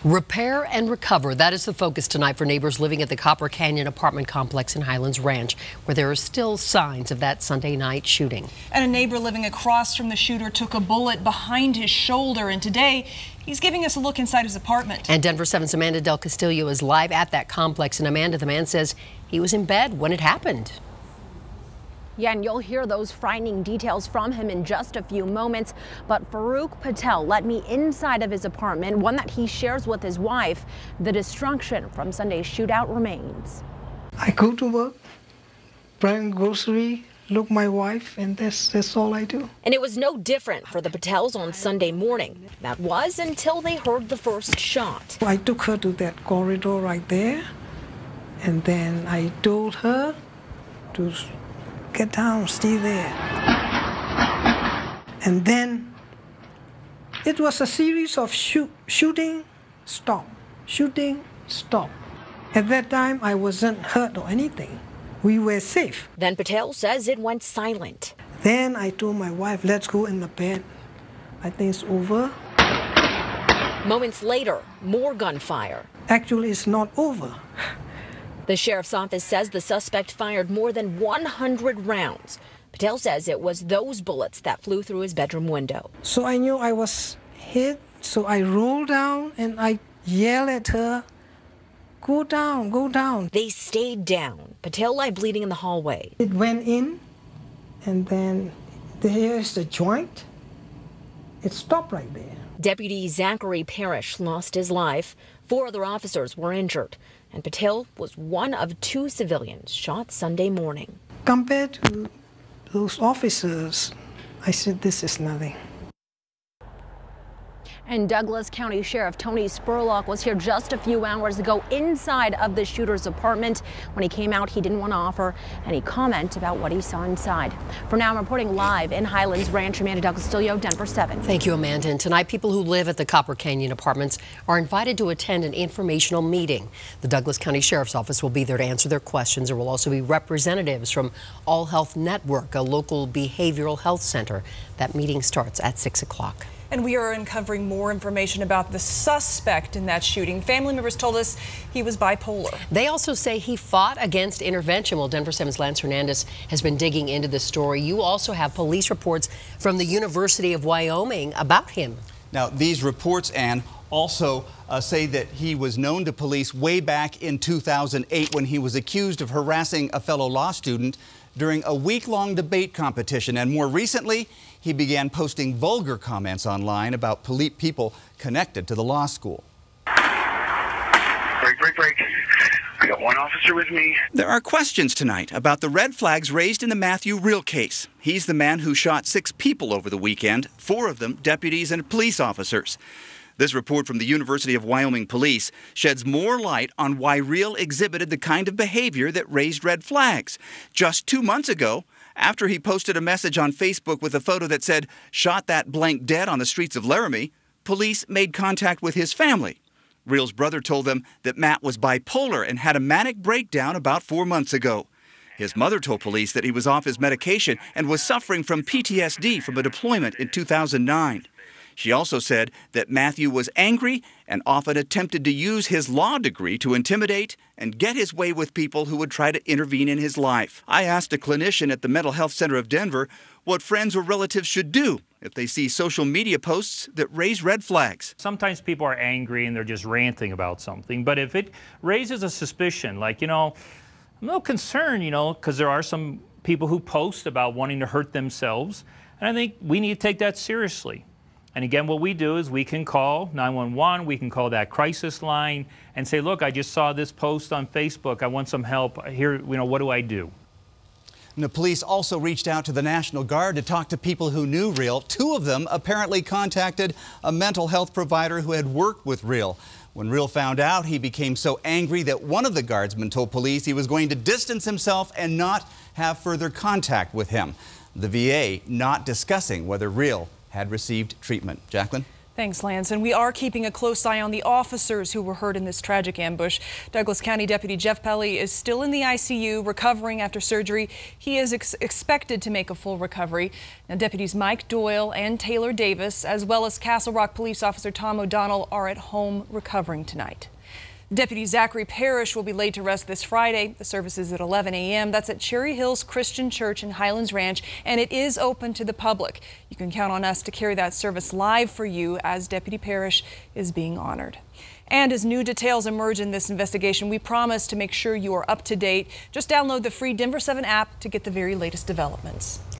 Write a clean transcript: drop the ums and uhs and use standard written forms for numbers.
Repair and recover. That is the focus tonight for neighbors living at the Copper Canyon apartment complex in Highlands Ranch, where there are still signs of that Sunday night shooting. And a neighbor living across from the shooter took a bullet behind his shoulder, and today he's giving us a look inside his apartment. And Denver 7's Amanda Del Castillo is live at that complex. And Amanda, the man says he was in bed when it happened. Yeah, and you'll hear those frightening details from him in just a few moments. But Farouk Patel let me inside of his apartment, one that he shares with his wife. The destruction from Sunday's shootout remains. I go to work, bring grocery, look my wife, and that's all I do. And it was no different for the Patels on Sunday morning. That was until they heard the first shot. I took her to that corridor right there, and then I told her to get down, stay there. And then it was a series of shooting, stop, shooting, stop. At that time, I wasn't hurt or anything. We were safe. Then Patel says it went silent. Then I told my wife, let's go in the bed. I think it's over. Moments later, more gunfire. Actually, it's not over. The sheriff's office says the suspect fired more than 100 rounds. Patel says it was those bullets that flew through his bedroom window. So I knew I was hit, so I rolled down and I yelled at her, go down, go down. They stayed down. Patel lay bleeding in the hallway. It went in, and then here's the joint. It stopped right there. Deputy Zackari Parrish lost his life. 4 other officers were injured. And Patel was one of 2 civilians shot Sunday morning. Compared to those officers, I said, this is nothing. And Douglas County Sheriff Tony Spurlock was here just a few hours ago inside of the shooter's apartment. When he came out, he didn't want to offer any comment about what he saw inside. For now, I'm reporting live in Highlands Ranch. Amanda Del Castillo, Denver 7. Thank you, Amanda. And tonight, people who live at the Copper Canyon apartments are invited to attend an informational meeting. The Douglas County Sheriff's Office will be there to answer their questions. There will also be representatives from All Health Network, a local behavioral health center. That meeting starts at 6 o'clock. And we are uncovering more information about the suspect in that shooting. Family members told us he was bipolar. They also say he fought against intervention. Well, Denver 7's Lance Hernandez has been digging into this story. You also have police reports from the University of Wyoming about him. Now, these reports, Ann, also say that he was known to police way back in 2008 when he was accused of harassing a fellow law student during a week-long debate competition. And more recently, he began posting vulgar comments online about people connected to the law school. Break. I got one officer with me. There are questions tonight about the red flags raised in the Matthew Real case. He's the man who shot 6 people over the weekend, 4 of them deputies and police officers. This report from the University of Wyoming Police sheds more light on why Real exhibited the kind of behavior that raised red flags. Just 2 months ago, after he posted a message on Facebook with a photo that said, "Shot that blank dead on the streets of Laramie," police made contact with his family. Real's brother told them that Matt was bipolar and had a manic breakdown about 4 months ago. His mother told police that he was off his medication and was suffering from PTSD from a deployment in 2009. She also said that Matthew was angry and often attempted to use his law degree to intimidate and get his way with people who would try to intervene in his life. I asked a clinician at the Mental Health Center of Denver what friends or relatives should do if they see social media posts that raise red flags. Sometimes people are angry and they're just ranting about something, but if it raises a suspicion, like, I'm a little concerned, because there are some people who post about wanting to hurt themselves, and I think we need to take that seriously. And again, what we do is we can call 911, we can call that crisis line and say, look, I just saw this post on Facebook, I want some help, here, what do I do? And the police also reached out to the National Guard to talk to people who knew Real. 2 of them apparently contacted a mental health provider who had worked with Real. When Real found out, he became so angry that one of the guardsmen told police he was going to distance himself and not have further contact with him. The VA not discussing whether Real had received treatment. Jacqueline? Thanks, Lance. And we are keeping a close eye on the officers who were hurt in this tragic ambush. Douglas County Deputy Jeff Pelly is still in the ICU recovering after surgery. He is expected to make a full recovery. Now, deputies Mike Doyle and Taylor Davis, as well as Castle Rock Police Officer Tom O'Donnell, are at home recovering tonight. Deputy Zackari Parrish will be laid to rest this Friday. The service is at 11 a.m. That's at Cherry Hills Christian Church in Highlands Ranch, and it is open to the public. You can count on us to carry that service live for you as Deputy Parrish is being honored. And as new details emerge in this investigation, we promise to make sure you are up to date. Just download the free Denver 7 app to get the very latest developments.